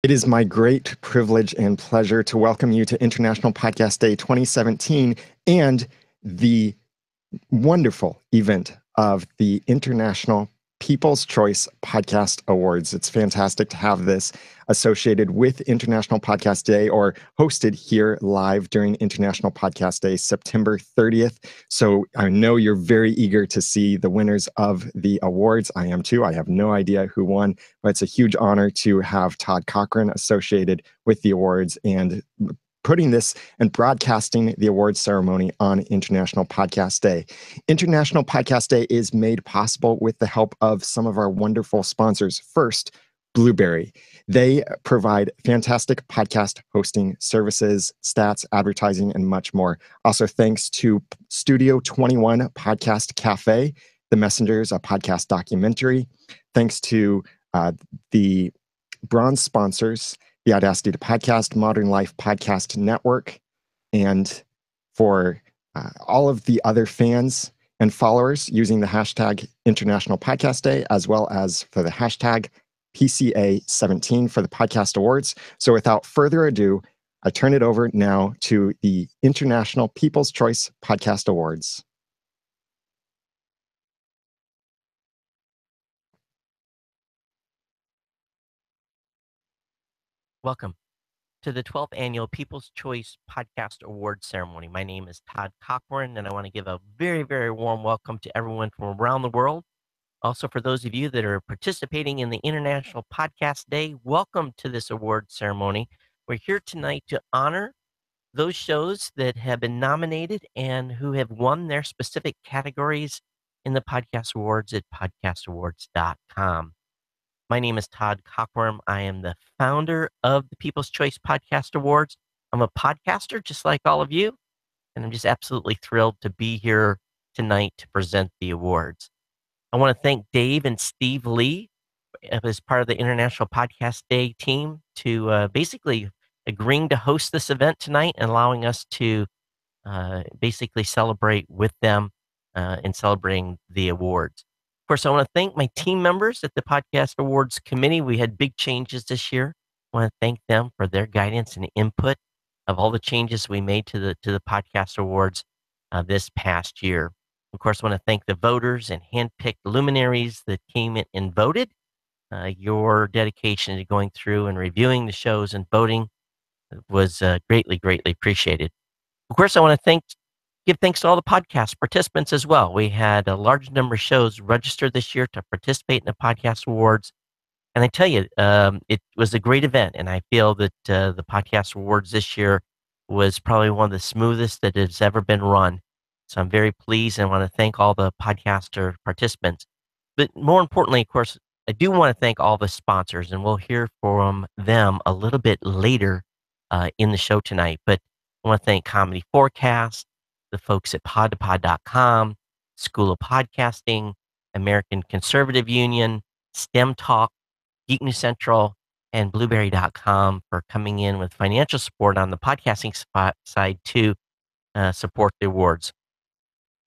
It is my great privilege and pleasure to welcome you to International Podcast Day 2017 and the wonderful event of the International People's Choice Podcast Awards. It's fantastic to have this associated with International Podcast Day or hosted here live during International Podcast Day, September 30th. So I know you're very eager to see the winners of the awards. I am too. I have no idea who won, but it's a huge honor to have Todd Cochran associated with the awards and putting this and broadcasting the awards ceremony on International Podcast Day. International Podcast Day is made possible with the help of some of our wonderful sponsors. First, Blueberry. They provide fantastic podcast hosting services, stats, advertising, and much more. Also, thanks to Studio 21 Podcast Cafe, The Messengers, a podcast documentary. Thanks to the bronze sponsors, the Audacity to Podcast, Modern Life Podcast Network, and for all of the other fans and followers using the hashtag International Podcast Day, as well as for the hashtag PCA17 for the Podcast Awards. So without further ado, I turn it over now to the International People's Choice Podcast Awards. Welcome to the 12th Annual People's Choice Podcast Award Ceremony. My name is Todd Cochran, and I want to give a very, very warm welcome to everyone from around the world. Also, for those of you that are participating in the International Podcast Day, welcome to this award ceremony. We're here tonight to honor those shows that have been nominated and who have won their specific categories in the Podcast Awards at podcastawards.com. My name is Todd Cochran. I am the founder of the People's Choice Podcast Awards. I'm a podcaster just like all of you, and I'm just absolutely thrilled to be here tonight to present the awards. I want to thank Dave and Steve Lee as part of the International Podcast Day team to basically agreeing to host this event tonight and allowing us to basically celebrate with them in celebrating the awards. Of course, I want to thank my team members at the Podcast Awards Committee. We had big changes this year. I want to thank them for their guidance and input of all the changes we made to the Podcast Awards this past year. Of course, I want to thank the voters and handpicked luminaries that came in and voted. Your dedication to going through and reviewing the shows and voting was greatly, greatly appreciated. Of course, I want to give thanks to all the podcast participants as well. We had a large number of shows registered this year to participate in the Podcast Awards. And I tell you, it was a great event. And I feel that the Podcast Awards this year was probably one of the smoothest that has ever been run. So I'm very pleased and I want to thank all the podcaster participants. But more importantly, of course, I do want to thank all the sponsors, and we'll hear from them a little bit later in the show tonight. But I want to thank Comedy Forecast, the folks at podtopod.com, School of Podcasting, American Conservative Union, STEM Talk, Geek News Central, and Blueberry.com for coming in with financial support on the podcasting side to support the awards.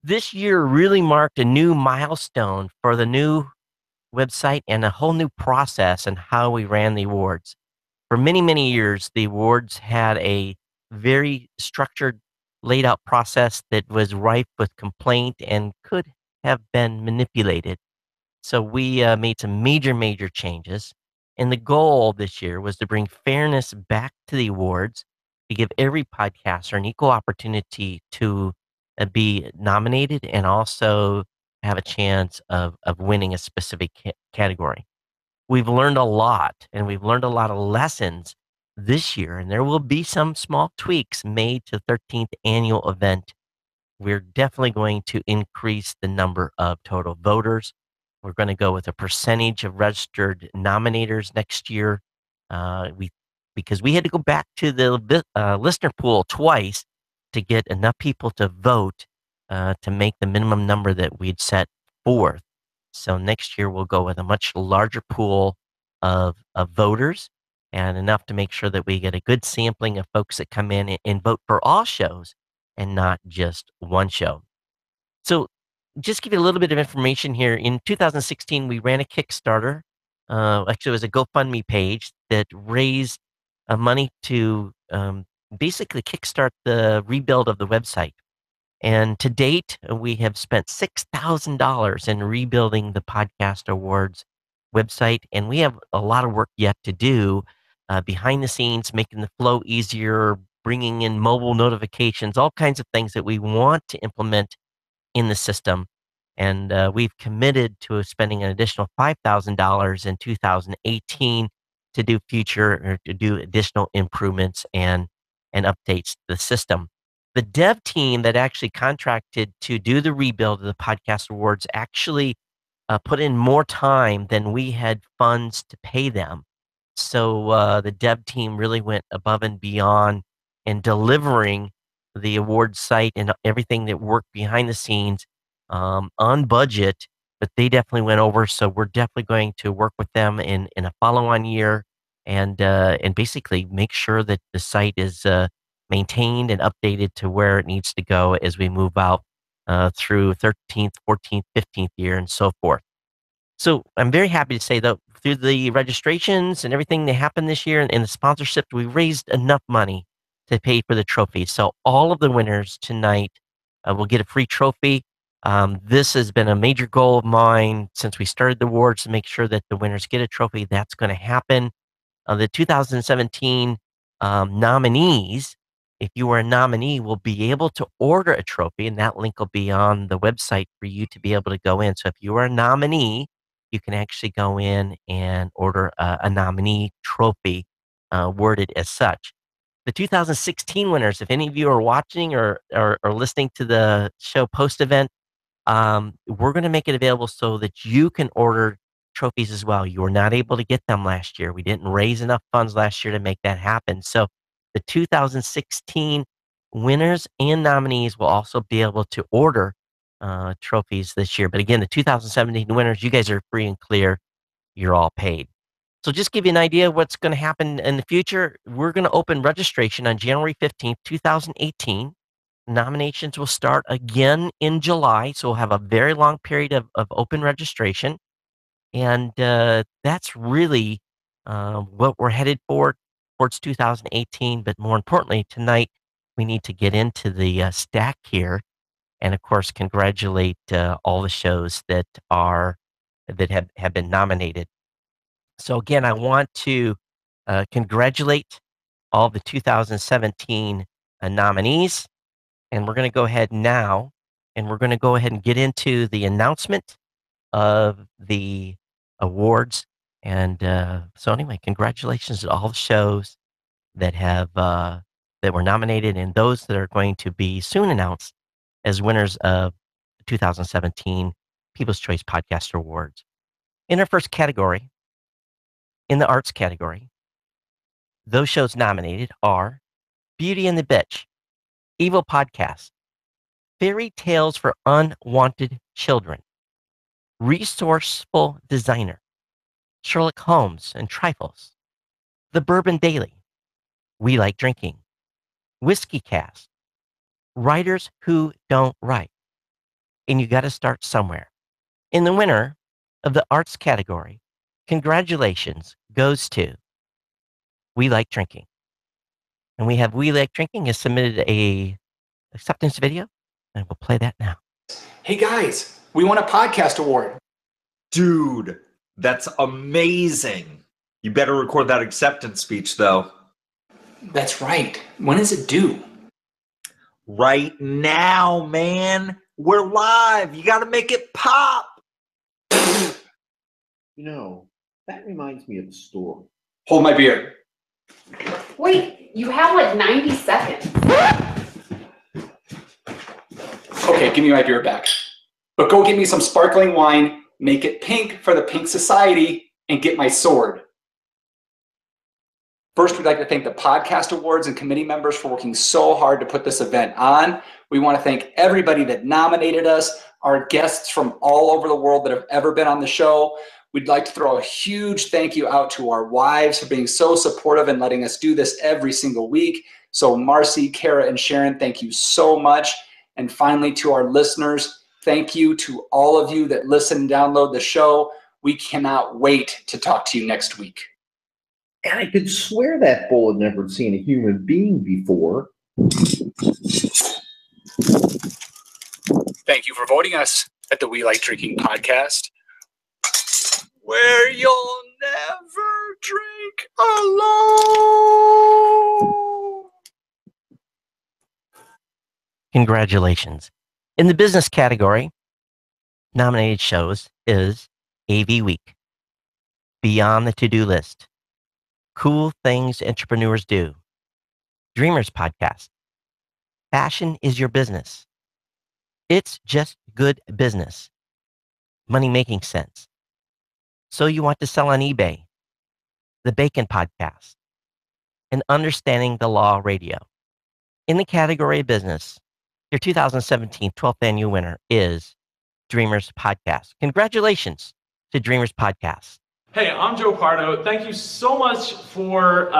This year really marked a new milestone for the new website and a whole new process and how we ran the awards. For many, many years, the awards had a very structured, laid out process that was rife with complaint and could have been manipulated. So we made some major, major changes. And the goal this year was to bring fairness back to the awards, to give every podcaster an equal opportunity to be nominated and also have a chance of winning a specific category. We've learned a lot, and we've learned a lot of lessons this year, and there will be some small tweaks made to the 13th annual event. We're definitely going to increase the number of total voters. We're going to go with a percentage of registered nominators next year. Because we had to go back to the listener pool twice to get enough people to vote to make the minimum number that we'd set forth. So next year we'll go with a much larger pool of voters and enough to make sure that we get a good sampling of folks that come in and vote for all shows and not just one show. So just give you a little bit of information here. In 2016, we ran a Kickstarter actually, it was a GoFundMe page that raised money to basically kickstart the rebuild of the website. And to date, we have spent $6,000 in rebuilding the Podcast Awards website, and we have a lot of work yet to do behind the scenes, making the flow easier, bringing in mobile notifications, all kinds of things that we want to implement in the system. And we've committed to spending an additional $5,000 in 2018 to do future or to do additional improvements and updates to the system. The dev team that actually contracted to do the rebuild of the Podcast Awards actually put in more time than we had funds to pay them. So the dev team really went above and beyond in delivering the award site and everything that worked behind the scenes on budget, but they definitely went over. So we're definitely going to work with them in a follow-on year and basically make sure that the site is maintained and updated to where it needs to go as we move out through 13th, 14th, 15th year and so forth. So I'm very happy to say that through the registrations and everything that happened this year and the sponsorship, we raised enough money to pay for the trophy. So all of the winners tonight will get a free trophy. This has been a major goal of mine since we started the awards to make sure that the winners get a trophy. That's going to happen. The 2017 nominees, if you were a nominee, will be able to order a trophy, and that link will be on the website for you to be able to go in. So if you are a nominee, you can actually go in and order a nominee trophy worded as such. The 2016 winners, if any of you are watching or listening to the show post event, we're going to make it available so that you can order trophies as well. You were not able to get them last year. We didn't raise enough funds last year to make that happen. So the 2016 winners and nominees will also be able to order trophies this year. But again, the 2017 winners, you guys are free and clear. You're all paid. So just give you an idea of what's going to happen in the future. We're going to open registration on January 15th, 2018. Nominations will start again in July, so we'll have a very long period of open registration. And that's really what we're headed for towards 2018. But more importantly, tonight, we need to get into the stack here and, of course, congratulate all the shows that have been nominated. So again, I want to congratulate all the 2017 nominees. And we're going to go ahead now, and we're going to go ahead and get into the announcement of the awards. And so anyway, congratulations to all the shows that have that were nominated and those that are going to be soon announced as winners of the 2017 People's Choice Podcaster Awards. In our first category, in the arts category, those shows nominated are Beauty and the Bitch, Evil Podcast, Fairy Tales for Unwanted Children, Resourceful Designer, Sherlock Holmes and Trifles, The Bourbon Daily, We Like Drinking, Whiskey Cast, Writers Who Don't Write, and you got to start somewhere. And the winner of the arts category, congratulations, goes to We Like Drinking. And we have We Like Drinking has submitted a acceptance video, and we'll play that now. Hey guys, we won a podcast award. Dude, that's amazing. You better record that acceptance speech, though. That's right. When is it due? Right now, man. We're live. You got to make it pop. You know, that reminds me of a story. Hold my beer. Wait, you have like 90 seconds. Okay, give me my beer back. But go get me some sparkling wine, make it pink for the Pink Society, and get my sword. First, we'd like to thank the Podcast Awards and committee members for working so hard to put this event on. We want to thank everybody that nominated us, our guests from all over the world that have ever been on the show. We'd like to throw a huge thank you out to our wives for being so supportive and letting us do this every single week. So Marcy, Kara, and Sharon, thank you so much. And finally, to our listeners, thank you to all of you that listen and download the show. We cannot wait to talk to you next week. And I could swear that bull had never seen a human being before. Thank you for voting us at the We Like Drinking podcast, where you'll never drink alone. Congratulations. In the business category, nominated shows is AV Week, Beyond the To-Do List, Cool Things Entrepreneurs Do, Dreamers Podcast, Fashion is Your Business, It's Just Good Business, Money Making Sense, So You Want to Sell on eBay, The Bacon Podcast, and Understanding the Law Radio. In the category of business, your 2017 12th annual winner is Dreamers Podcast. Congratulations to Dreamers Podcast. Hey, I'm Joe Pardo. Thank you so much for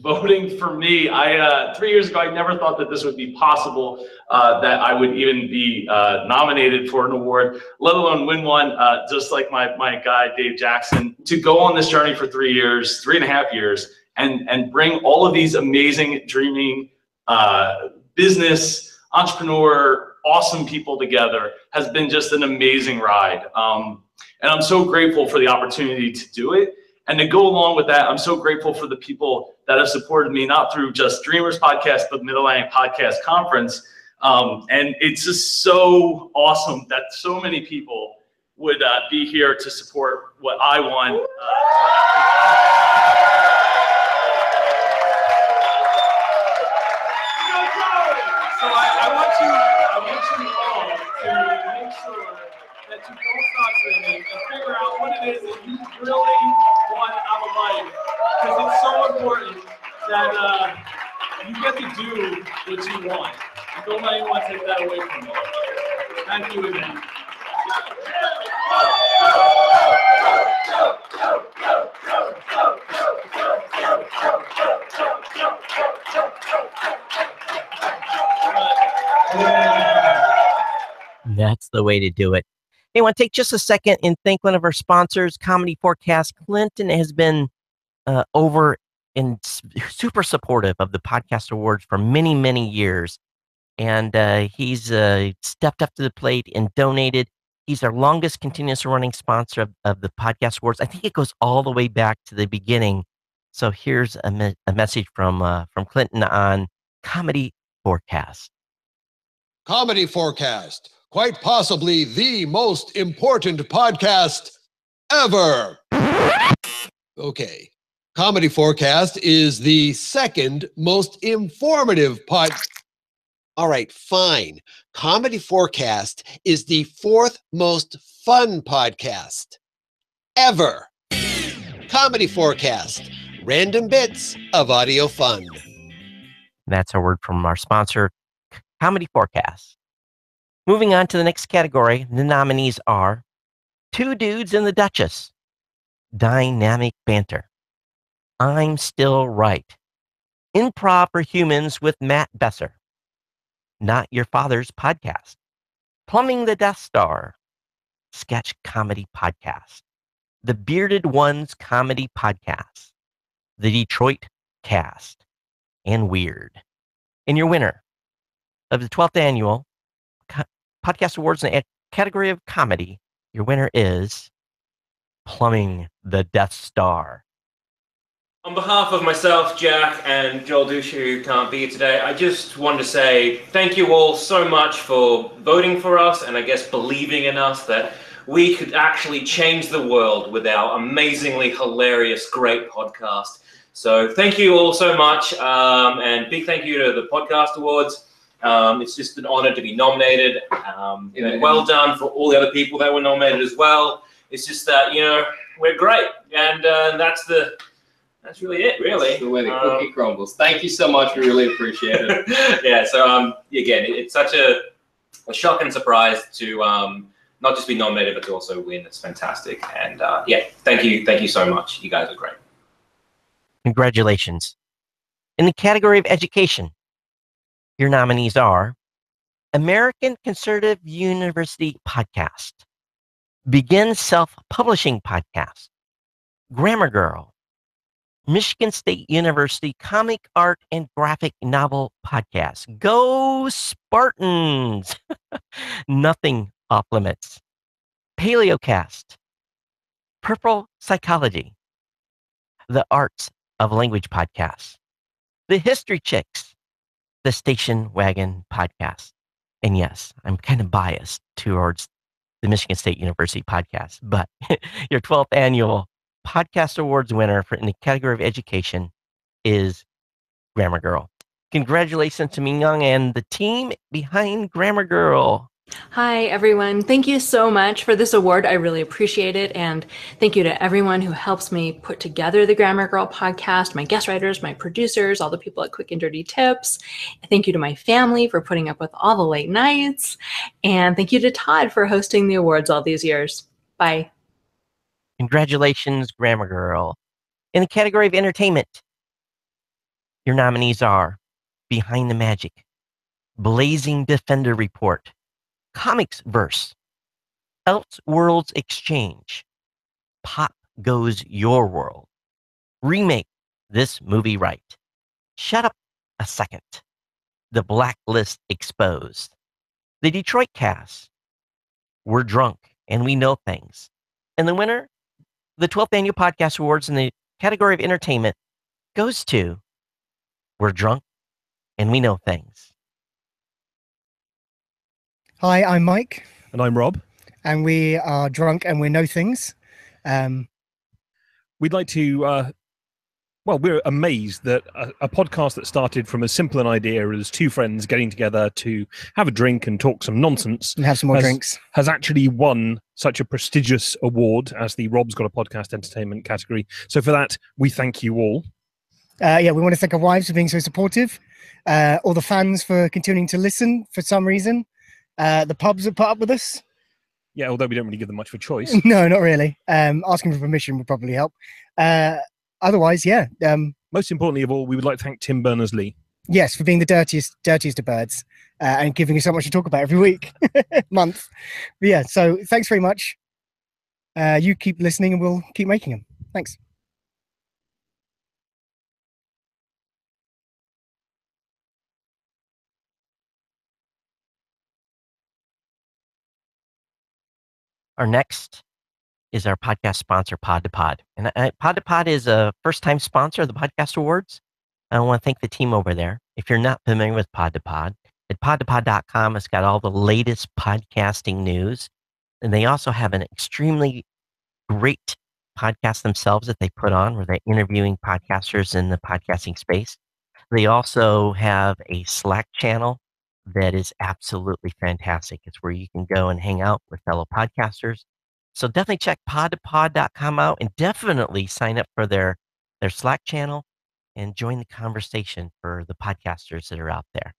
voting for me. 3 years ago, I never thought that this would be possible, that I would even be nominated for an award, let alone win one, just like my guy, Dave Jackson. To go on this journey for 3 years, 3.5 years, and bring all of these amazing, dreaming, business, entrepreneur, awesome people together has been just an amazing ride. And I'm so grateful for the opportunity to do it. And to go along with that, I'm so grateful for the people that have supported me, not through just Dreamers Podcast, but Mid-Atlantic Podcast Conference. And it's just so awesome that so many people would be here to support what I want. So I want you all to make sure that you don't stop dreaming and figure out what it is that you really want out of life. Because it's so important that you get to do what you want. And don't let anyone take that away from you. Thank you again. That's the way to do it. Hey, I want to take just a second and thank one of our sponsors, Comedy Forecast. Clinton has been over and super supportive of the Podcast Awards for many, many years. And he's stepped up to the plate and donated. He's our longest continuous running sponsor of the Podcast Awards. I think it goes all the way back to the beginning. So here's a message from Clinton on Comedy Forecast. Comedy Forecast, quite possibly the most important podcast ever. Okay. Comedy Forecast is the second most informative All right, fine. Comedy Forecast is the fourth most fun podcast ever. Comedy Forecast, random bits of audio fun. That's a word from our sponsor, Comedy Forecast. Moving on to the next category, the nominees are Two Dudes and the Duchess, Dynamic Banter, I'm Still Right, Improv for Humans with Matt Besser, Not Your Father's Podcast, Plumbing the Death Star, Sketch Comedy Podcast, The Bearded Ones Comedy Podcast, The Detroit Cast, and Weird. And your winner of the 12th annual Podcast Awards in the category of comedy, your winner is Plumbing the Death Star. On behalf of myself, Jack, and Joel Dusha, who can't be here today, I just want to say thank you all so much for voting for us and I guess believing in us that we could actually change the world with our amazingly hilarious, great podcast. So thank you all so much, and big thank you to the Podcast Awards. It's just an honor to be nominated. Well done for all the other people that were nominated as well. It's just that, we're great, and that's really it, really. That's the way the cookie crumbles. Thank you so much. We really appreciate it. Yeah, so again, it's such a shock and surprise to not just be nominated, but to also win. It's fantastic. And thank you so much. You guys are great. Congratulations. In the category of education, your nominees are American Conservative University Podcast, Begin Self-Publishing Podcast, Grammar Girl, Michigan State University Comic Art and Graphic Novel Podcast. Go Spartans! Nothing Off Limits. Paleocast, Purple Psychology, the Arts of Language Podcast, The History Chicks, the Station Wagon Podcast. And yes, I'm kind of biased towards the Michigan State University podcast, but your 12th annual podcast awards winner in the category of education is Grammar Girl. Congratulations to Ming Young and the team behind Grammar Girl. Hi, everyone. Thank you so much for this award. I really appreciate it. And thank you to everyone who helps me put together the Grammar Girl podcast, my guest writers, my producers, all the people at Quick and Dirty Tips. Thank you to my family for putting up with all the late nights. And thank you to Todd for hosting the awards all these years. Bye. Congratulations, Grammar Girl. In the category of entertainment, your nominees are Behind the Magic, Blazing Defender Report, Comics Verse, Elseworlds Exchange, Pop Goes Your World, Remake This Movie Right, Shut Up a Second, The Blacklist Exposed, The Detroit Cast, We're Drunk and We Know Things. And the winner, the 12th Annual Podcast Awards in the category of entertainment, goes to We're Drunk and We Know Things. Hi, I'm Mike. And I'm Rob. And we are drunk and we know things. We'd like to, we're amazed that a podcast that started from as simple an idea as two friends getting together to have a drink and talk some nonsense. And have some more drinks. Has actually won such a prestigious award as the Rob's Got a Podcast Entertainment category. So for that, we thank you all. We want to thank our wives for being so supportive. All the fans for continuing to listen for some reason. The pubs that put up with us. Yeah, although we don't really give them much of a choice. No, not really. Asking for permission would probably help. Otherwise, yeah. Most importantly of all, we would like to thank Tim Berners-Lee. Yes, for being the dirtiest of birds and giving us so much to talk about every week, month. But yeah, so thanks very much. You keep listening and we'll keep making them. Thanks. Our next is our podcast sponsor, Pod to Pod. And Pod to Pod is a first-time sponsor of the Podcast Awards. I want to thank the team over there. If you're not familiar with Pod to Pod, at podtopod.com, it's got all the latest podcasting news. And they also have an extremely great podcast themselves that they put on where they're interviewing podcasters in the podcasting space. They also have a Slack channel that is absolutely fantastic. It's where you can go and hang out with fellow podcasters. So definitely check podtopod.com out and definitely sign up for their Slack channel and join the conversation for the podcasters that are out there.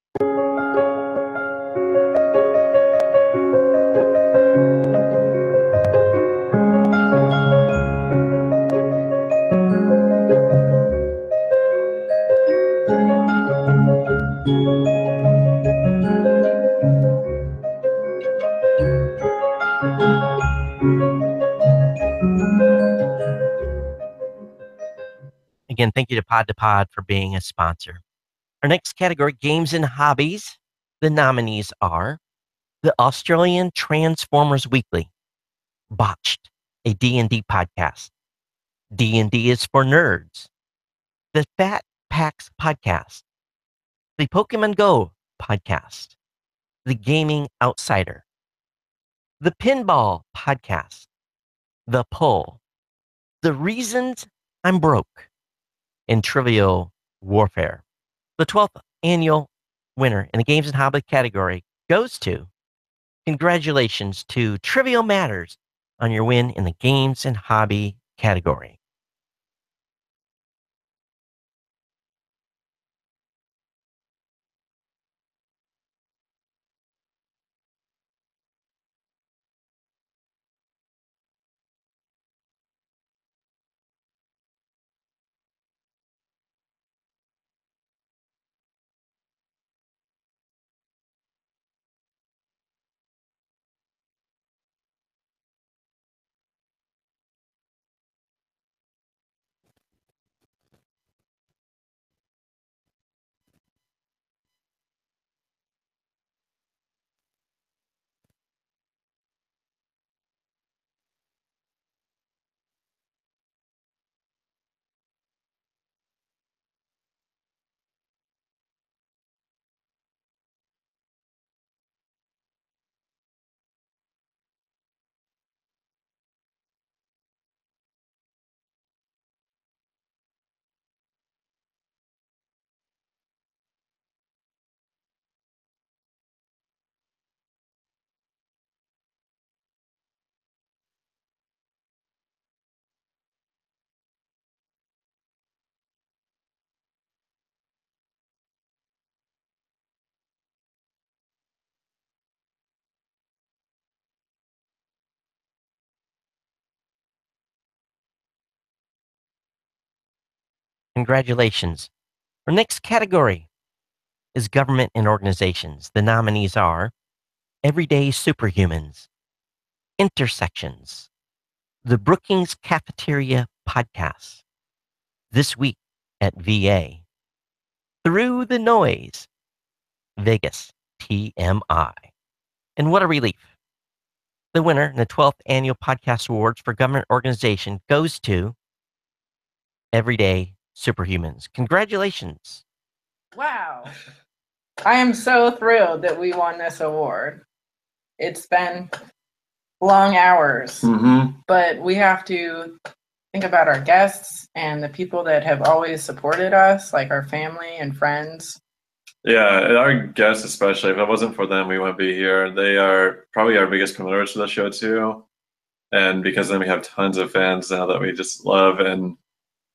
Again, thank you to Pod for being a sponsor. Our next category, Games and Hobbies. The nominees are the Australian Transformers Weekly, Botched, a D&D podcast. D&D is for Nerds, the Fat Packs Podcast, the Pokemon Go Podcast, the Gaming Outsider, the Pinball Podcast, the Pull, the Reasons I'm Broke, and Trivial Warfare. The 12th annual winner in the Games and Hobby category goes to, congratulations to Trivial Matters on your win in the Games and Hobby category. Congratulations. Our next category is government and organizations. The nominees are Everyday Superhumans, Intersections, the Brookings Cafeteria Podcast, This Week at VA, Through the Noise, Vegas TMI. And what a relief. The winner in the 12th Annual Podcast Awards for Government Organization goes to Everyday Superhumans. Congratulations. Wow. I am so thrilled that we won this award. It's been long hours, but we have to think about our guests and the people that have always supported us, like our family and friends. Yeah, and our guests especially. If it wasn't for them, we wouldn't be here. They are probably our biggest promoters for the show too. And because of them, we have tons of fans now that we just love. And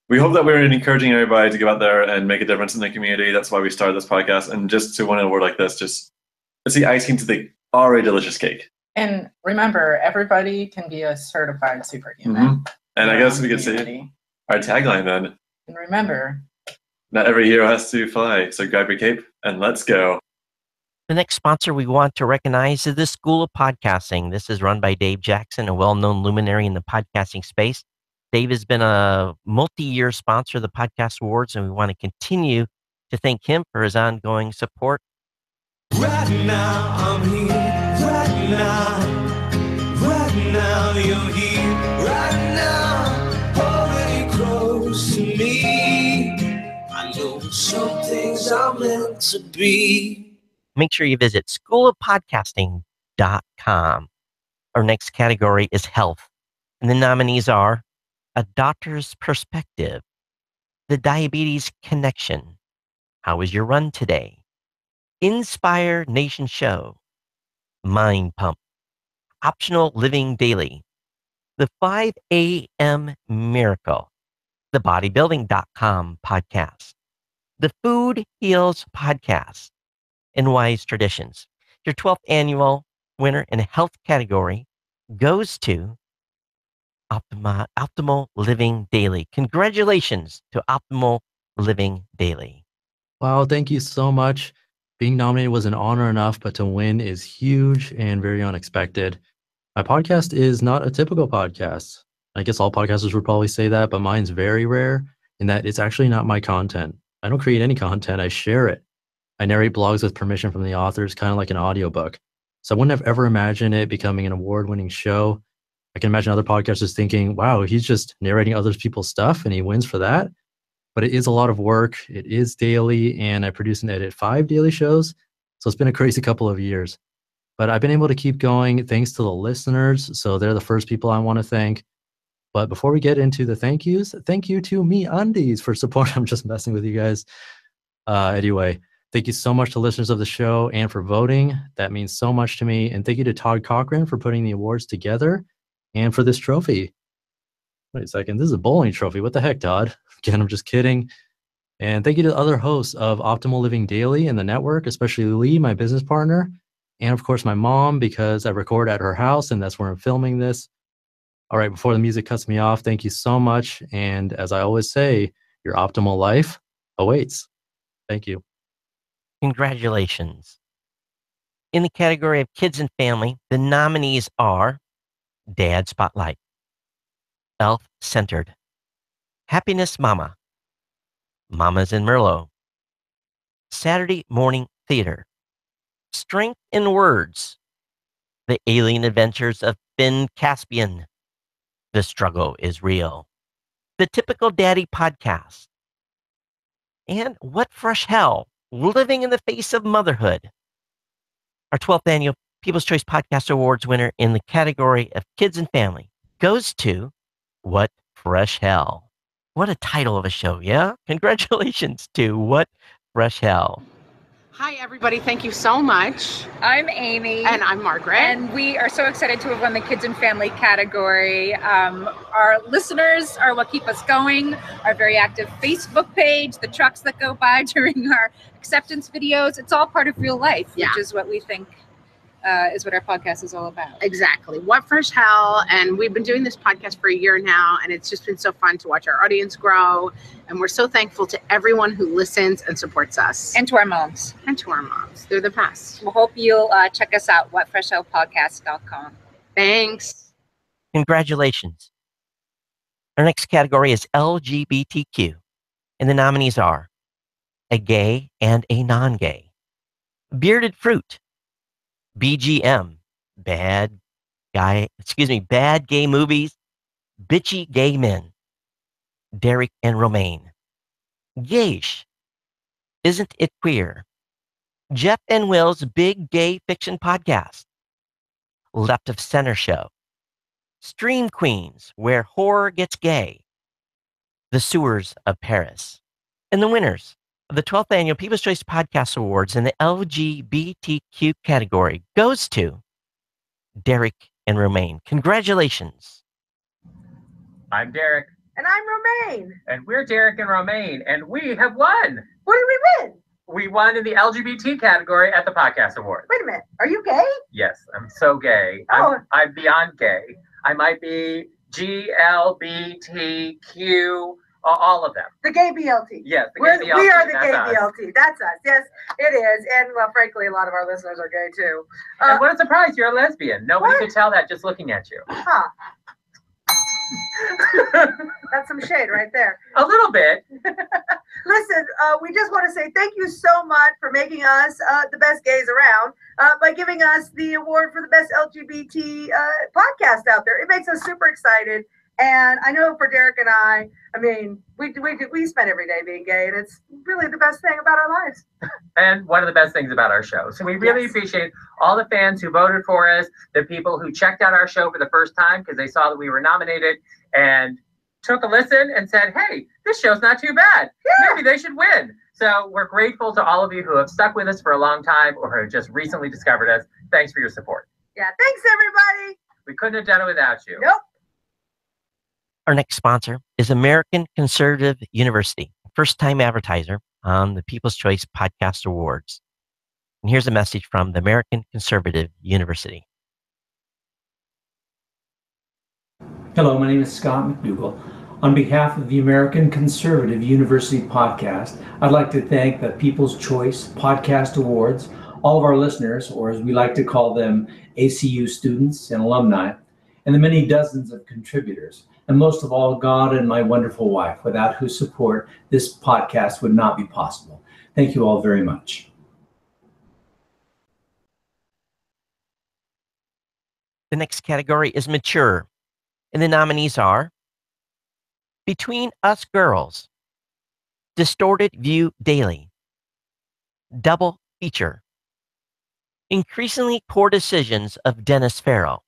we hope that we're encouraging everybody to go out there and make a difference in the community. That's why we started this podcast. And just to win an award like this, just it's the icing to the already delicious cake. And remember, everybody can be a certified superhuman. And I guess we could say our tagline then. And remember, not every hero has to fly. So grab your cape and let's go. The next sponsor we want to recognize is the School of Podcasting. This is run by Dave Jackson, a well-known luminary in the podcasting space. Dave has been a multi-year sponsor of the Podcast Awards, and we want to continue to thank him for his ongoing support. Right now, I'm here. Right now, you're here. Right now, already close to me. I know some things are meant to be. Make sure you visit schoolofpodcasting.com. Our next category is health, and the nominees are A Doctor's Perspective, The Diabetes Connection, How Was Your Run Today, Inspire Nation Show, Mind Pump, Optional Living Daily, The 5 a.m. Miracle, The Bodybuilding.com Podcast, The Food Heals Podcast, and Wise Traditions. Your 12th annual winner in a health category goes to Optimal Living Daily. Congratulations to Optimal Living Daily. Wow, thank you so much. Being nominated was an honor enough, but to win is huge and very unexpected. My podcast is not a typical podcast. I guess all podcasters would probably say that, but mine's very rare in that it's actually not my content. I don't create any content, I share it. I narrate blogs with permission from the authors, kind of like an audiobook. So I wouldn't have ever imagined it becoming an award-winning show. I can imagine other podcasters thinking, wow, he's just narrating other people's stuff and he wins for that. But it is a lot of work. It is daily, and I produce and edit 5 daily shows. So it's been a crazy couple of years. But I've been able to keep going thanks to the listeners. So they're the first people I want to thank. But before we get into the thank yous, thank you to MeUndies for support. I'm just messing with you guys. Anyway, thank you so much to listeners of the show and for voting. That means so much to me. And thank you to Todd Cochran for putting the awards together and for this trophy. Wait a second. This is a bowling trophy. What the heck, Todd? Again, I'm just kidding. And thank you to the other hosts of Optimal Living Daily and the network, especially Lee, my business partner. And of course, my mom, because I record at her house and that's where I'm filming this. All right, before the music cuts me off, thank you so much. And as I always say, your optimal life awaits. Thank you. Congratulations. In the category of kids and family, the nominees are Dad Spotlight, Elf Centered, Happiness Mama, Mamas in Merlot, Saturday Morning Theater, Strength in Words, The Alien Adventures of Finn Caspian, The Struggle is Real, The Typical Daddy Podcast, and What Fresh Hell, Living in the Face of Motherhood. Our 12th annual People's Choice Podcast Awards winner in the category of kids and family goes to What Fresh Hell. What a title of a show, yeah? Congratulations to What Fresh Hell. Hi, everybody. Thank you so much. I'm Amy. And I'm Margaret. And we are so excited to have won the Kids and Family category. Our listeners are what keep us going. Our very active Facebook page, the trucks that go by during our acceptance videos. It's all part of real life, which is what we think is what our podcast is all about. Exactly. What Fresh Hell. And we've been doing this podcast for a year now, and it's just been so fun to watch our audience grow. And we're so thankful to everyone who listens and supports us. And to our moms. And to our moms. They're the best. We hope you'll check us out, whatfreshhellpodcast.com. Thanks. Congratulations. Our next category is LGBTQ, and the nominees are a gay and a non-gay, bearded fruit, BGM, bad gay movies, bitchy gay men, Derek and Romaine, Gaysh, Isn't It Queer, Jeff and Will's Big Gay Fiction Podcast, Left of Center Show, Stream Queens, Where Horror Gets Gay, The Sewers of Paris, and the winners of the 12th Annual People's Choice Podcast Awards in the LGBTQ category goes to Derek and Romaine. Congratulations. I'm Derek. And I'm Romaine. And we're Derek and Romaine, and we have won. What did we win? We won in the LGBT category at the Podcast Awards. Wait a minute. Are you gay? Yes, I'm so gay. Oh. I'm beyond gay. I might be GLBTQ, all of them. The gay BLT. Yes, the gay BLT. We are the gay us. BLT. That's us. Yes, it is. And well, frankly, a lot of our listeners are gay too. And what a surprise, you're a lesbian. Nobody could tell that just looking at you. Huh. That's some shade right there. A little bit. Listen, we just want to say thank you so much for making us the best gays around by giving us the award for the best LGBT podcast out there. It makes us super excited. And I know for Derek and I mean, we spend every day being gay, and it's really the best thing about our lives. And one of the best things about our show. So we really appreciate all the fans who voted for us, the people who checked out our show for the first time because they saw that we were nominated and took a listen and said, hey, this show's not too bad. Yeah. Maybe they should win. So we're grateful to all of you who have stuck with us for a long time or who have just recently discovered us. Thanks for your support. Yeah, thanks, everybody. We couldn't have done it without you. Nope. Our next sponsor is American Conservative University, first-time advertiser on the People's Choice Podcast Awards. And here's a message from the American Conservative University. Hello, my name is Scott McDougall. On behalf of the American Conservative University Podcast, I'd like to thank the People's Choice Podcast Awards, all of our listeners, or as we like to call them, ACU students and alumni, and the many dozens of contributors. And most of all, God and my wonderful wife, without whose support this podcast would not be possible. Thank you all very much. The next category is mature, and the nominees are Between Us Girls, Distorted View Daily, Double Feature, Increasingly Poor Decisions of Dennis Farrell,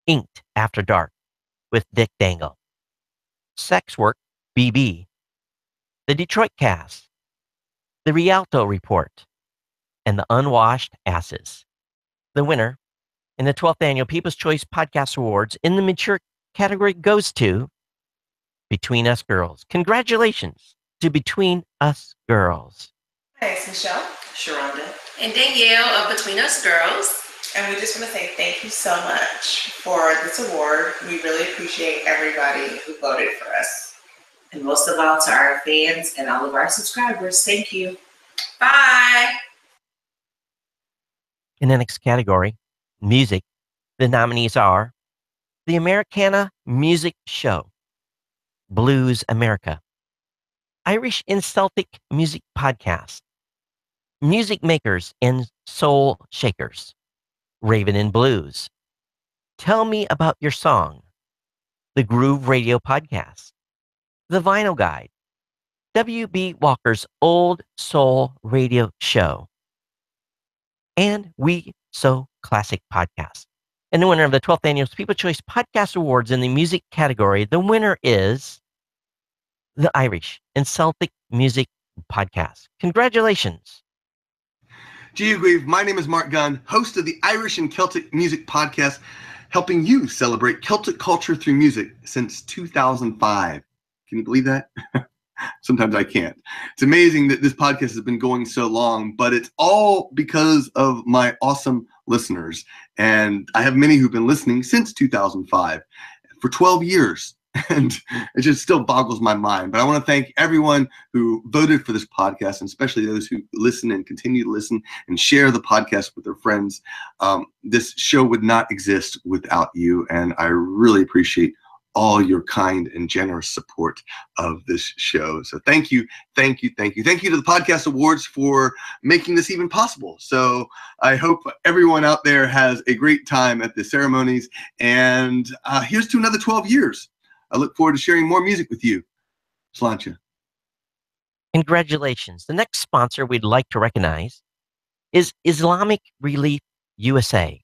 Inked After Dark with Dick Dangle, Sex Work BB, The Detroit Cast, The Rialto Report, and The Unwashed Asses. The winner in the 12th Annual People's Choice Podcast Awards in the mature category goes to Between Us Girls. Congratulations to Between Us Girls. Hi, it's Michelle, Sharonda, and Danielle of Between Us Girls. And we just want to say thank you so much for this award. We really appreciate everybody who voted for us. And most of all to our fans and all of our subscribers. Thank you. Bye. In the next category, music, the nominees are The Americana Music Show, Blues America, Irish and Celtic Music Podcast, Music Makers and Soul Shakers, Raven and Blues, Tell Me About Your Song, The Groove Radio Podcast, The Vinyl Guide, W.B. Walker's Old Soul Radio Show, and We So Classic Podcast. And the winner of the 12th Annual People's Choice Podcast Awards in the music category, the winner is the Irish and Celtic Music Podcast. Congratulations. Geogrieve, my name is Mark Gunn, host of the Irish and Celtic Music Podcast, helping you celebrate Celtic culture through music since 2005. Can you believe that? Sometimes I can't. It's amazing that this podcast has been going so long, but it's all because of my awesome listeners. And I have many who've been listening since 2005 for 12 years. And it just still boggles my mind. But I want to thank everyone who voted for this podcast, and especially those who listen and continue to listen and share the podcast with their friends. This show would not exist without you, and I really appreciate all your kind and generous support of this show. So thank you, thank you, thank you. Thank you to the Podcast Awards for making this even possible. So I hope everyone out there has a great time at the ceremonies. And here's to another 12 years. I look forward to sharing more music with you. Sláinte. Congratulations. The next sponsor we'd like to recognize is Islamic Relief USA.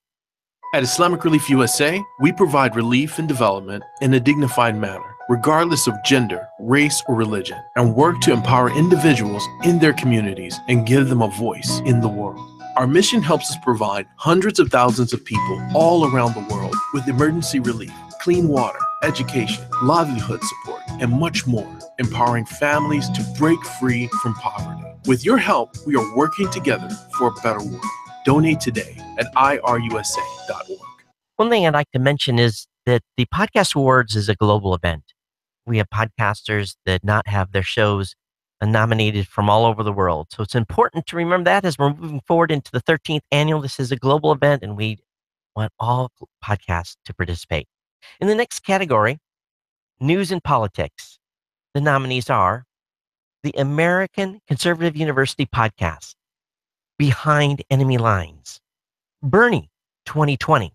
At Islamic Relief USA, we provide relief and development in a dignified manner, regardless of gender, race, or religion, and work to empower individuals in their communities and give them a voice in the world. Our mission helps us provide hundreds of thousands of people all around the world with emergency relief, clean water, education, livelihood support, and much more, empowering families to break free from poverty. With your help, we are working together for a better world. Donate today at irusa.org. One thing I'd like to mention is that the Podcast Awards is a global event. We have podcasters that not have their shows nominated from all over the world. So it's important to remember that as we're moving forward into the 13th annual. This is a global event, and we want all podcasts to participate. In the next category, news and politics, the nominees are the American Conservative University Podcast, Behind Enemy Lines, Bernie 2020,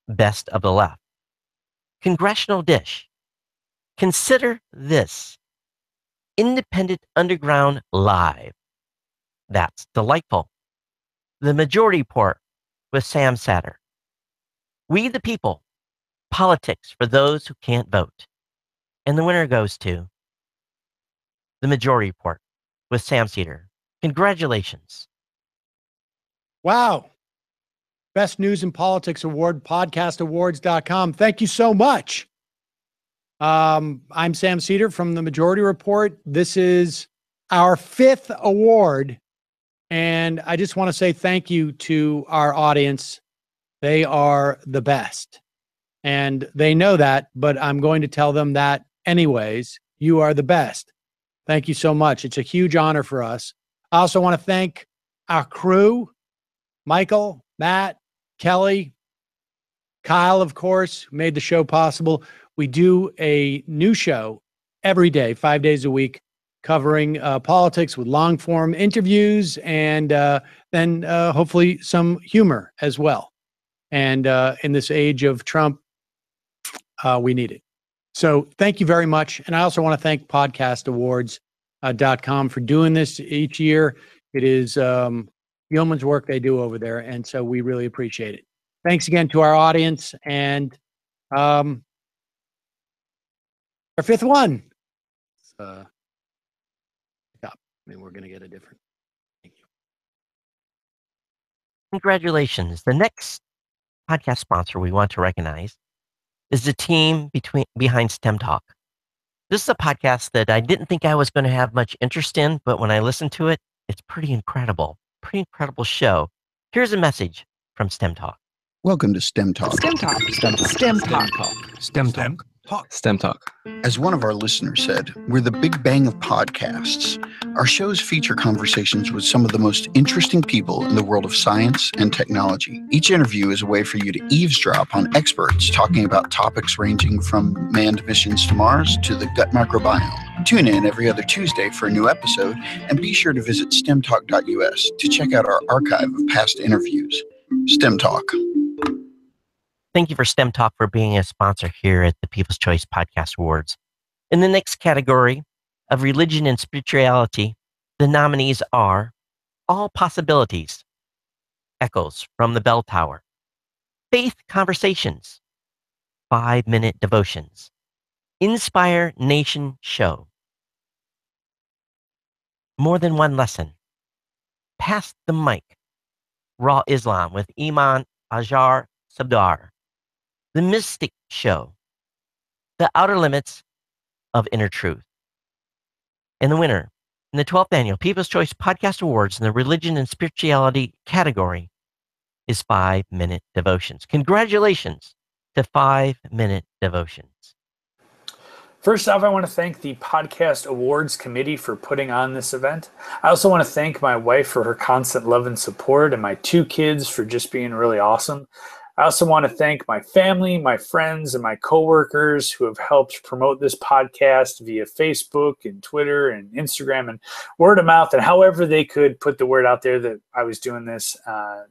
Best of the Left, Congressional Dish, Consider This, Independent Underground Live, That's Delightful, The Majority Report with Sam Satter, We the People, Politics for Those Who Can't Vote, and the winner goes to The Majority Report with Sam Satter. Congratulations. Wow. Best News and Politics Award, podcastawards.com. Thank you so much. I'm Sam Satter from The Majority Report. This is our 5th award. And I just want to say thank you to our audience. They are the best. And they know that, but I'm going to tell them that anyways. You are the best. Thank you so much. It's a huge honor for us. I also want to thank our crew, Michael, Matt, Kelly, Kyle, of course, who made the show possible. We do a new show every day, 5 days a week, covering politics with long form interviews and then hopefully some humor as well. And in this age of Trump, we need it. So thank you very much. And I also want to thank podcastawards.com for doing this each year. It is yeoman's work they do over there. And so we really appreciate it. Thanks again to our audience. And our 5th one. I mean, we're going to get a different. Congratulations. The next podcast sponsor we want to recognize is the team behind STEM Talk. This is a podcast that I didn't think I was going to have much interest in, but when I listened to it, it's pretty incredible show. Here's a message from STEM Talk. Welcome to STEM Talk. STEM Talk. STEM Talk. STEM Talk. STEM Talk. STEM Talk. As one of our listeners said, we're the Big Bang of podcasts. Our shows feature conversations with some of the most interesting people in the world of science and technology. Each interview is a way for you to eavesdrop on experts talking about topics ranging from manned missions to Mars to the gut microbiome. Tune in every other Tuesday for a new episode, and be sure to visit stemtalk.us to check out our archive of past interviews. STEM Talk. Thank you for STEM Talk for being a sponsor here at the People's Choice Podcast Awards. In the next category of religion and spirituality, the nominees are All Possibilities, Echoes from the Bell Tower, Faith Conversations, 5-Minute Devotions, Inspire Nation Show, More Than One Lesson, Pass the Mic, Raw Islam with Iman Ajar Sabdar, The Mystic Show, The Outer Limits of Inner Truth. And the winner in the 12th Annual People's Choice Podcast Awards in the Religion and Spirituality category is 5-Minute Devotions. Congratulations to 5-Minute Devotions. First off, I want to thank the Podcast Awards Committee for putting on this event. I also want to thank my wife for her constant love and support, and my 2 kids for just being really awesome. I also want to thank my family, my friends, and my coworkers who have helped promote this podcast via Facebook and Twitter and Instagram and word of mouth, and however they could put the word out there that I was doing this.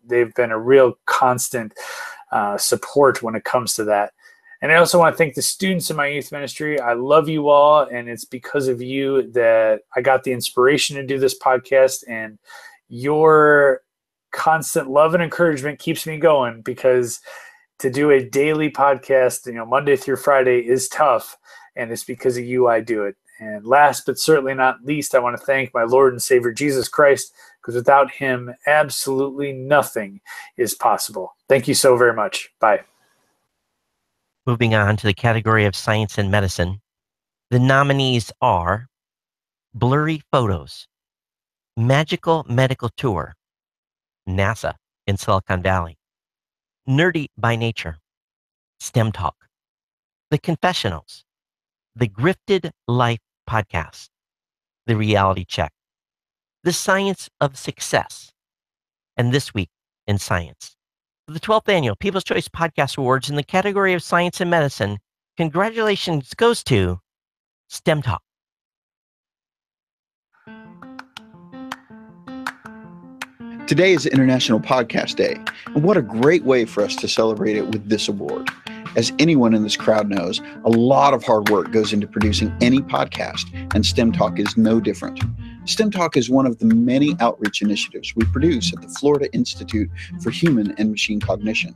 They've been a real constant support when it comes to that. And I also want to thank the students in my youth ministry. I love you all, and it's because of you that I got the inspiration to do this podcast, and your constant love and encouragement keeps me going, because to do a daily podcast, Monday through Friday is tough, and it's because of you I do it. And last but certainly not least, I want to thank my Lord and Savior Jesus Christ, because without him, absolutely nothing is possible. Thank you so very much. Bye. Moving on to the category of Science and Medicine, the nominees are Blurry Photos, Magical Medical Tour, NASA in Silicon Valley, Nerdy by Nature, STEM Talk, The Confessionals, The Grifted Life Podcast, The Reality Check, The Science of Success, and This Week in Science. For the 12th Annual People's Choice Podcast Awards in the category of Science and Medicine, congratulations goes to STEM Talk. Today is International Podcast Day, and what a great way for us to celebrate it with this award. As anyone in this crowd knows, a lot of hard work goes into producing any podcast, and STEM Talk is no different. STEM Talk is one of the many outreach initiatives we produce at the Florida Institute for Human and Machine Cognition,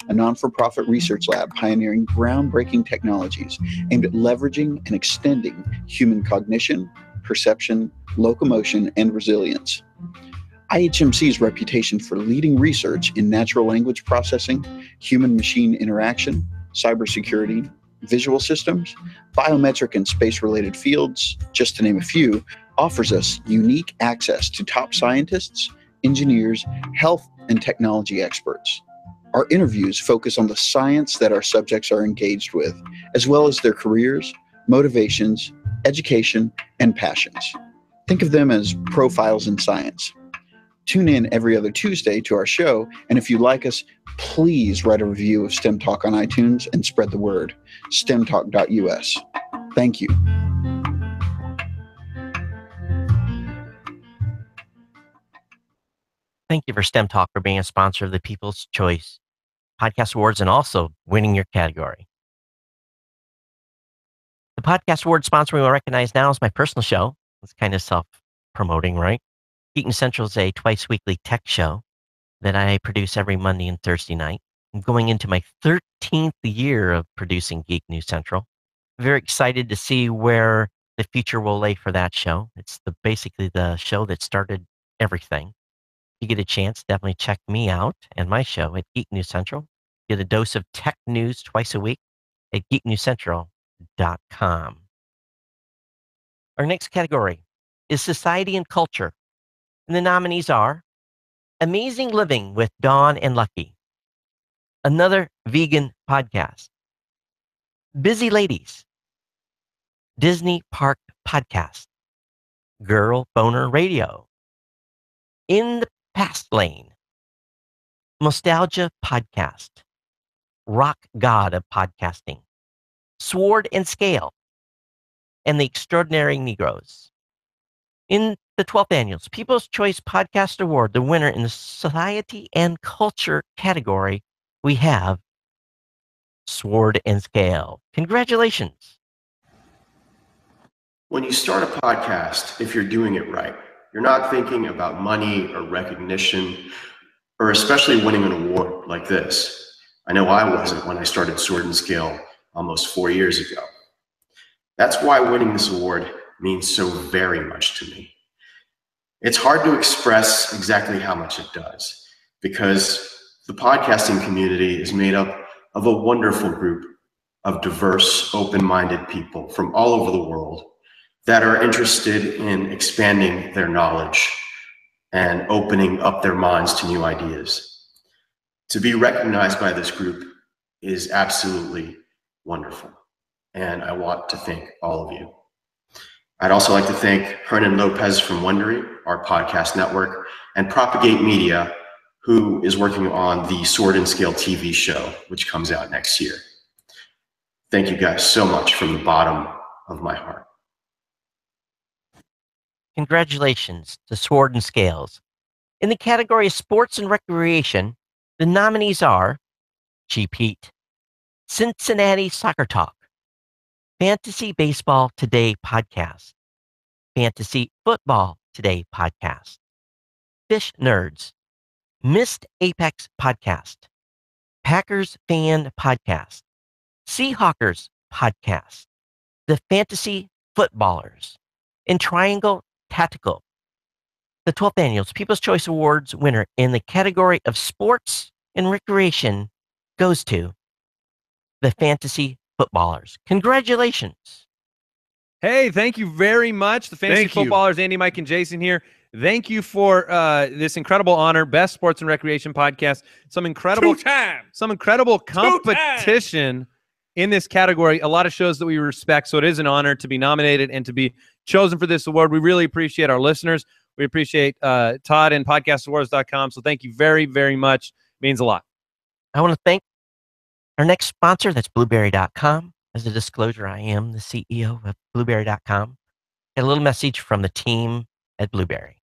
a non-for-profit research lab pioneering groundbreaking technologies aimed at leveraging and extending human cognition, perception, locomotion, and resilience. IHMC's reputation for leading research in natural language processing, human-machine interaction, cybersecurity, visual systems, biometric and space-related fields, just to name a few, offers us unique access to top scientists, engineers, health, and technology experts. Our interviews focus on the science that our subjects are engaged with, as well as their careers, motivations, education, and passions. Think of them as profiles in science. Tune in every other Tuesday to our show, and if you like us, please write a review of STEM Talk on iTunes and spread the word. stemtalk.us. Thank you. Thank you for STEM Talk for being a sponsor of the People's Choice Podcast Awards and also winning your category. The Podcast Award sponsor we will recognize now is my personal show. It's kind of self-promoting, right? Geek News Central is a twice-weekly tech show that I produce every Monday and Thursday night. I'm going into my 13th year of producing Geek News Central. Very excited to see where the future will lay for that show. It's basically the show that started everything. If you get a chance, definitely check me out and my show at Geek News Central. Get a dose of tech news twice a week at geeknewscentral.com. Our next category is Society and Culture. And the nominees are Amazing Living with Dawn and Lucky, Another Vegan Podcast, Busy Ladies, Disney Park Podcast, Girl Boner Radio, In the Past Lane, Nostalgia Podcast, Rock God of Podcasting, Sword and Scale, and The Extraordinary Negroes. In the 12th Annual People's Choice Podcast Award, the winner in the Society and Culture category, we have Sword and Scale. Congratulations. When you start a podcast, if you're doing it right, you're not thinking about money or recognition, or especially winning an award like this. I know I wasn't when I started Sword and Scale almost 4 years ago. That's why winning this award means so very much to me. It's hard to express exactly how much it does, because the podcasting community is made up of a wonderful group of diverse, open-minded people from all over the world, that are interested in expanding their knowledge and opening up their minds to new ideas. To be recognized by this group is absolutely wonderful, and I want to thank all of you. I'd also like to thank Hernan Lopez from Wondery, our podcast network, and Propagate Media, who is working on the Sword and Scale TV show, which comes out next year. Thank you guys so much from the bottom of my heart. Congratulations to Sword and Scales. In the category of sports and recreation, the nominees are Cheap Heat, Cincinnati Soccer Talk, Fantasy Baseball Today Podcast, Fantasy Football Today Podcast, Fish Nerds, Missed Apex Podcast, Packers Fan Podcast, Seahawkers Podcast, The Fantasy Footballers, and Triangle Tactical. The 12th Annual People's Choice Awards winner in the category of sports and recreation goes to the Fantasy Footballers. Congratulations. Hey, thank you very much. The Fantasy Thank you. Footballers, Andy, Mike, and Jason here. Thank you for this incredible honor, Best Sports and Recreation Podcast. Some incredible competition in this category. A lot of shows that we respect, so it is an honor to be nominated and to be chosen for this award. We really appreciate our listeners. We appreciate Todd and podcastawards.com. So thank you very, very much. It means a lot. I want to thank our next sponsor, that's Blueberry.com. As a disclosure, I am the CEO of Blueberry.com. A little message from the team at Blueberry.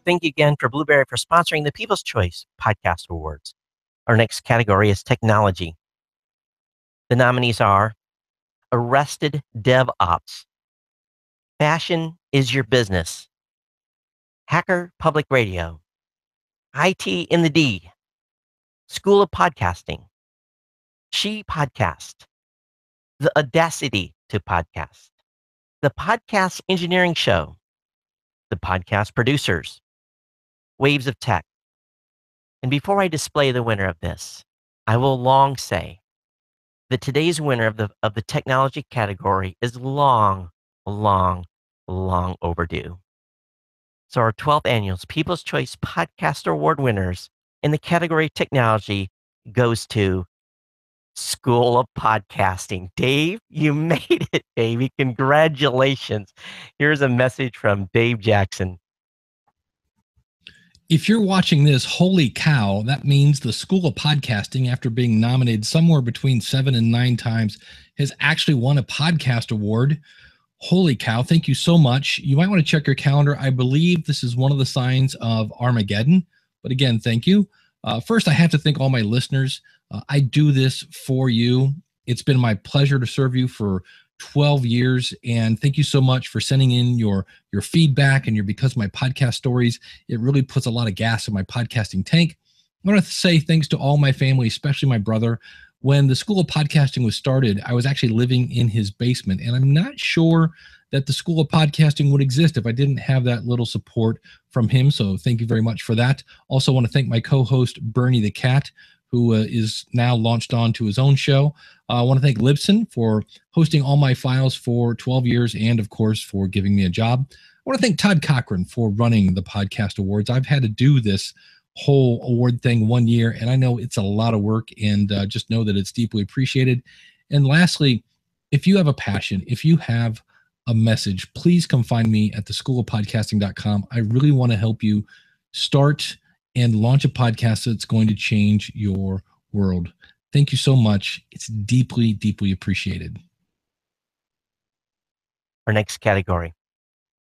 Thank you again for Blueberry for sponsoring the People's Choice Podcast Awards. Our next category is technology. The nominees are Arrested DevOps, Fashion is Your Business, Hacker Public Radio, IT in the D, School of Podcasting, She Podcast, The Audacity to Podcast, The Podcast Engineering Show, The Podcast Producers, Waves of Tech. And before I display the winner of this, I will long say that today's winner of the technology category is long overdue. So our 12th Annual People's Choice Podcast Award winners in the category technology goes to School of Podcasting. Dave, you made it, baby. Congratulations. Here's a message from Dave Jackson. If you're watching this, holy cow, that means the School of Podcasting, after being nominated somewhere between 7 and 9 times, has actually won a podcast award. Holy cow, thank you so much. You might want to check your calendar. I believe this is one of the signs of Armageddon. But again, thank you. First, I have to thank all my listeners. I do this for you. It's been my pleasure to serve you for 12 years, and thank you so much for sending in your feedback and your Because of My Podcast stories. It really puts a lot of gas in my podcasting tank. I want to say thanks to all my family, especially my brother. When the School of Podcasting was started, I was actually living in his basement, and I'm not sure that the School of Podcasting would exist if I didn't have that little support from him. So thank you very much for that. Also want to thank my co-host, Bernie the Cat, who is now launched on to his own show. I want to thank Libsyn for hosting all my files for 12 years and, of course, for giving me a job. I want to thank Todd Cochran for running the Podcast Awards. I've had to do this whole award thing one year. And I know it's a lot of work, and just know that it's deeply appreciated. And lastly, if you have a passion, if you have a message, please come find me at theschoolofpodcasting.com. I really want to help you start and launch a podcast that's going to change your world. Thank you so much. It's deeply, deeply appreciated. Our next category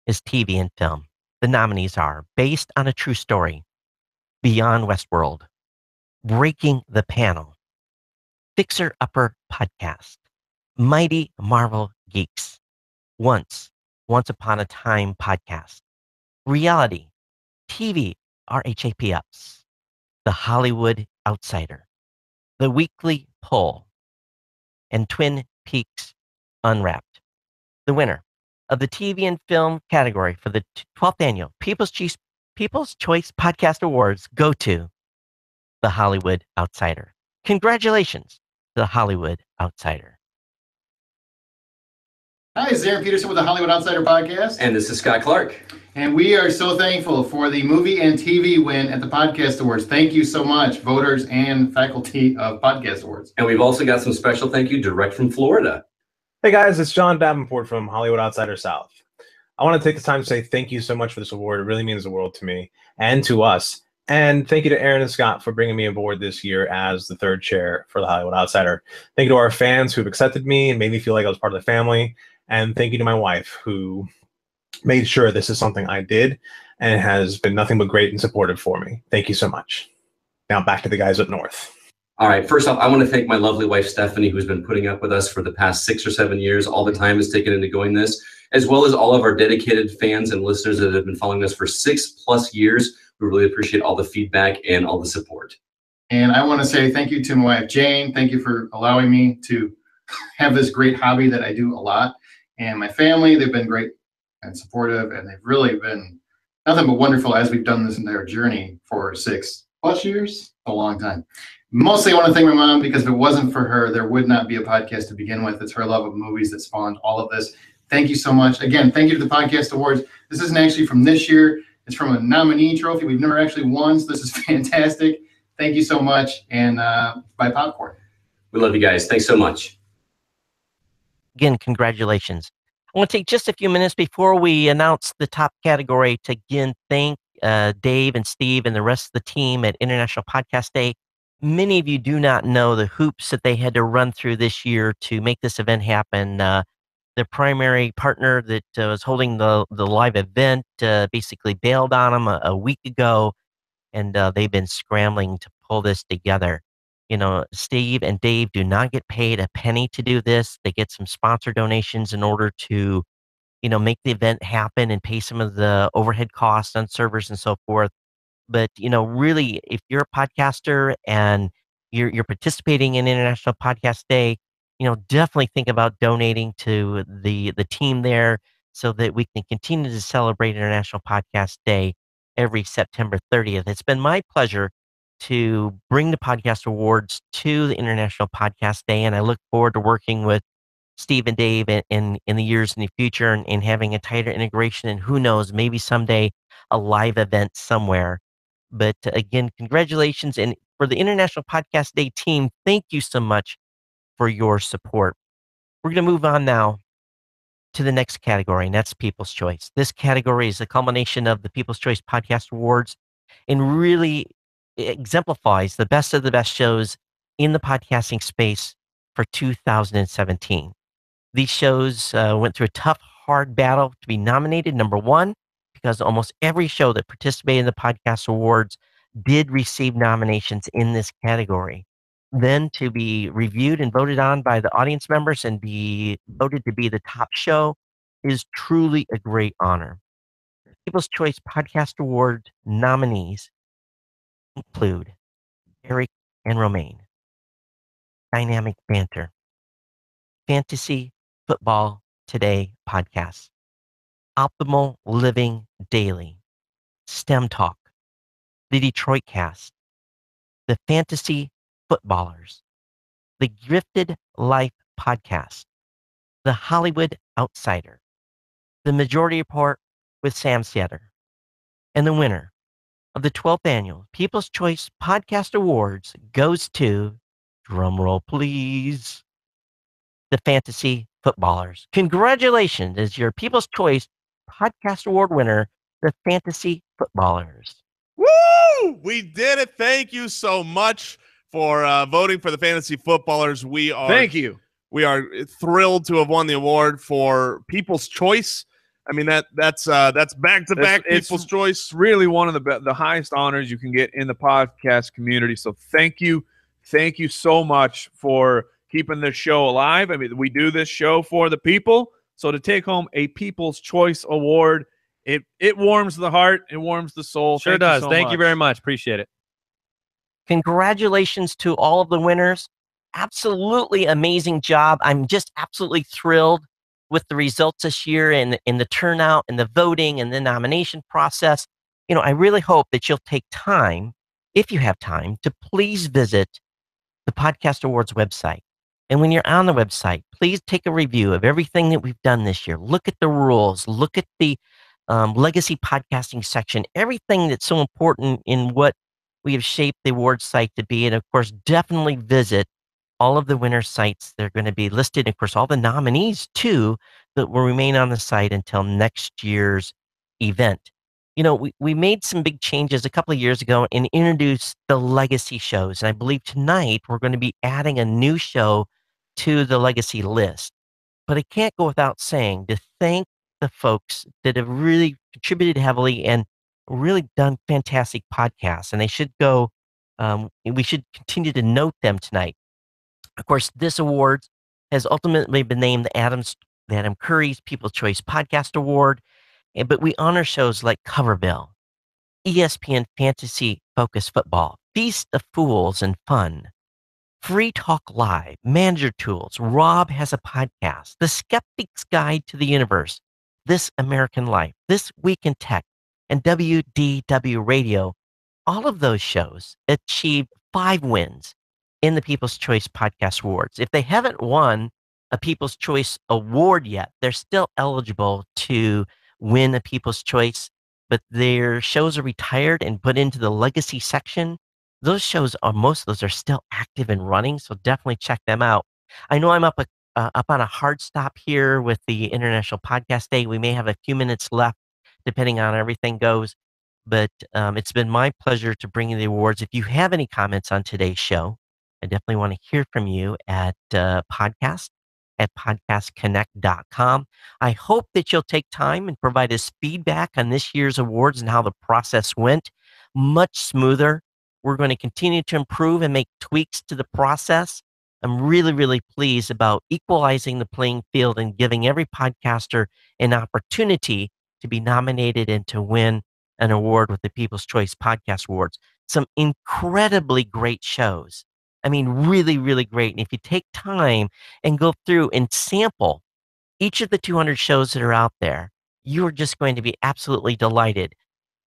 is TV and film. The nominees are Based on a True Story, Beyond Westworld, Breaking the Panel, Fixer Upper Podcast, Mighty Marvel Geeks, Once Upon a Time Podcast, Reality, TV RHAP-Ups, The Hollywood Outsider, The Weekly Poll, and Twin Peaks Unwrapped. The winner of the TV and film category for the 12th annual People's Choice Podcast Awards go to The Hollywood Outsider. Congratulations to The Hollywood Outsider. Hi, this is Aaron Peterson with the Hollywood Outsider Podcast. And this is Scott Clark. And we are so thankful for the movie and TV win at the Podcast Awards. Thank you so much, voters and faculty of Podcast Awards. And we've also got some special thank you direct from Florida. Hey guys, it's John Davenport from Hollywood Outsider South. I want to take this time to say thank you so much for this award. It really means the world to me and to us. And thank you to Aaron and Scott for bringing me aboard this year as the third chair for the Hollywood Outsider. Thank you to our fans who've accepted me and made me feel like I was part of the family. And thank you to my wife who made sure this is something I did and has been nothing but great and supportive for me. Thank you so much. Now back to the guys up north. All right, first off, I want to thank my lovely wife, Stephanie, who's been putting up with us for the past 6 or 7 years. All the time is taken into going this, as well as all of our dedicated fans and listeners that have been following us for 6+ years. We really appreciate all the feedback and all the support. And I want to say thank you to my wife, Jane. Thank you for allowing me to have this great hobby that I do a lot. And my family, they've been great and supportive, and they've really been nothing but wonderful as we've done this entire journey for 6+ years, a long time. Mostly I want to thank my mom, because if it wasn't for her, there would not be a podcast to begin with. It's her love of movies that spawned all of this. Thank you so much. Again, thank you to the Podcast Awards. This isn't actually from this year. It's from a nominee trophy. We've never actually won, so this is fantastic. Thank you so much, and buy popcorn. We love you guys. Thanks so much. Again, congratulations. I want to take just a few minutes before we announce the top category to again thank Dave and Steve and the rest of the team at International Podcast Day. Many of you do not know the hoops that they had to run through this year to make this event happen. The primary partner that was holding the live event basically bailed on them a week ago, and they've been scrambling to pull this together. You know, Steve and Dave do not get paid a penny to do this. They get some sponsor donations in order to, you know, make the event happen and pay some of the overhead costs on servers and so forth. But, you know, really, if you're a podcaster and you're participating in International Podcast Day, you know, definitely think about donating to the team there so that we can continue to celebrate International Podcast Day every September 30th. It's been my pleasure to bring the Podcast Awards to the International Podcast Day, and I look forward to working with Steve and Dave in the years in the future and having a tighter integration, and who knows, maybe someday a live event somewhere. But again, congratulations. And for the International Podcast Day team, thank you so much for your support. We're going to move on now to the next category, and that's People's Choice. This category is a culmination of the People's Choice Podcast Awards and really exemplifies the best of the best shows in the podcasting space for 2017. These shows went through a tough, hard battle to be nominated, number one, because almost every show that participated in the Podcast Awards did receive nominations in this category. Then to be reviewed and voted on by the audience members and be voted to be the top show is truly a great honor. People's Choice Podcast Award nominees include Eric and Romaine, Dynamic Banter, Fantasy Football Today Podcast, Optimal Living Daily, STEM Talk, the Detroit Cast, the Fantasy Footballers, the Gifted Life Podcast, the Hollywood Outsider, the Majority Report with Sam Setter, and the winner of the 12th Annual People's Choice Podcast Awards goes to, drumroll please, the Fantasy Footballers. Congratulations as your People's Choice Podcast Award winner, the Fantasy Footballers. Woo! We did it. Thank you so much for voting for the Fantasy Footballers. Thank you. We are thrilled to have won the award for People's Choice. I mean, that's back-to-back People's Choice. It's really one of the highest honors you can get in the podcast community. So thank you so much for keeping this show alive. I mean, we do this show for the people. So to take home a People's Choice Award, it warms the heart, it warms the soul. Sure does. Thank you very much. Appreciate it. Congratulations to all of the winners. Absolutely amazing job. I'm just absolutely thrilled with the results this year and in the turnout and the voting and the nomination process. I really hope that you'll take time, if you have time, to please visit the Podcast Awards website. And when you're on the website, please take a review of everything that we've done this year. Look at the rules, look at the legacy podcasting section, everything that's so important in what we have shaped the awards site to be. And of course, definitely visit all of the winner sites. They're going to be listed. Of course, all the nominees too, that will remain on the site until next year's event. We made some big changes a couple of years ago and introduced the legacy shows. And I believe tonight we're going to be adding a new show to the legacy list. But I can't go without saying to thank the folks that have really contributed heavily and really done fantastic podcasts. And they should go, we should continue to note them tonight. Of course, this award has ultimately been named the Adam Curry's People's Choice Podcast Award, but we honor shows like Coverbill, ESPN Fantasy Focus Football, Feast of Fools and Fun, Free Talk Live, Manager Tools, Rob Has a Podcast, The Skeptic's Guide to the Universe, This American Life, This Week in Tech, and WDW Radio. All of those shows achieved 5 wins in the People's Choice Podcast Awards. If they haven't won a People's Choice Award yet, they're still eligible to win a People's Choice, but their shows are retired and put into the legacy section. Most of those are still active and running, so definitely check them out. I know I'm up on a hard stop here with the International Podcast Day. We may have a few minutes left, depending on how everything goes, but it's been my pleasure to bring you the awards. If you have any comments on today's show, I definitely want to hear from you at podcastconnect.com. I hope that you'll take time and provide us feedback on this year's awards and how the process went. Much smoother. We're going to continue to improve and make tweaks to the process. I'm really, really pleased about equalizing the playing field and giving every podcaster an opportunity to be nominated and to win an award with the People's Choice Podcast Awards. Some incredibly great shows. I mean, really, really great. And if you take time and go through and sample each of the 200 shows that are out there, you're just going to be absolutely delighted.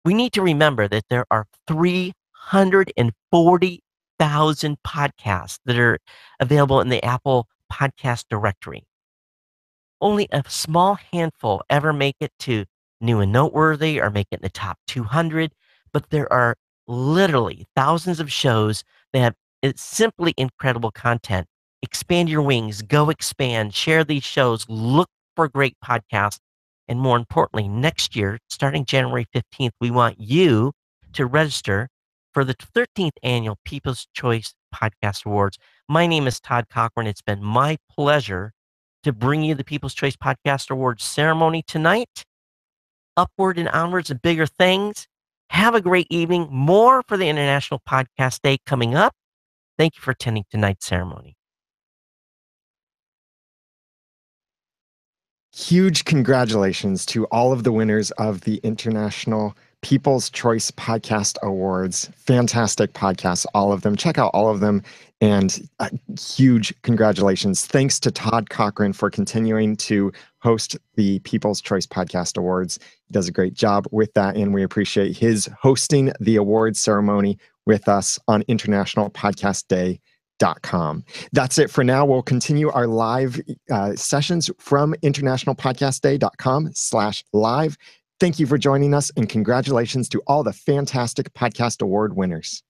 We need to remember that there are 340,000 podcasts that are available in the Apple Podcast Directory. Only a small handful ever make it to New and Noteworthy or make it in the top 200, but there are literally thousands of shows that have simply incredible content. Expand your wings, go expand, share these shows, look for great podcasts. And more importantly, next year, starting January 15th, we want you to register for the 13th Annual People's Choice Podcast Awards. My name is Todd Cochran. It's been my pleasure to bring you the People's Choice Podcast Awards ceremony tonight. Upward and onwards and bigger things. Have a great evening. More for the International Podcast Day coming up. Thank you for attending tonight's ceremony. Huge congratulations to all of the winners of the International People's Choice Podcast Awards. Fantastic podcasts, all of them. Check out all of them. And huge congratulations. Thanks to Todd Cochran for continuing to host the People's Choice Podcast Awards. He does a great job with that, and we appreciate his hosting the awards ceremony with us on internationalpodcastday.com. That's it for now. We'll continue our live sessions from internationalpodcastday.com/live. Thank you for joining us, and congratulations to all the fantastic podcast award winners.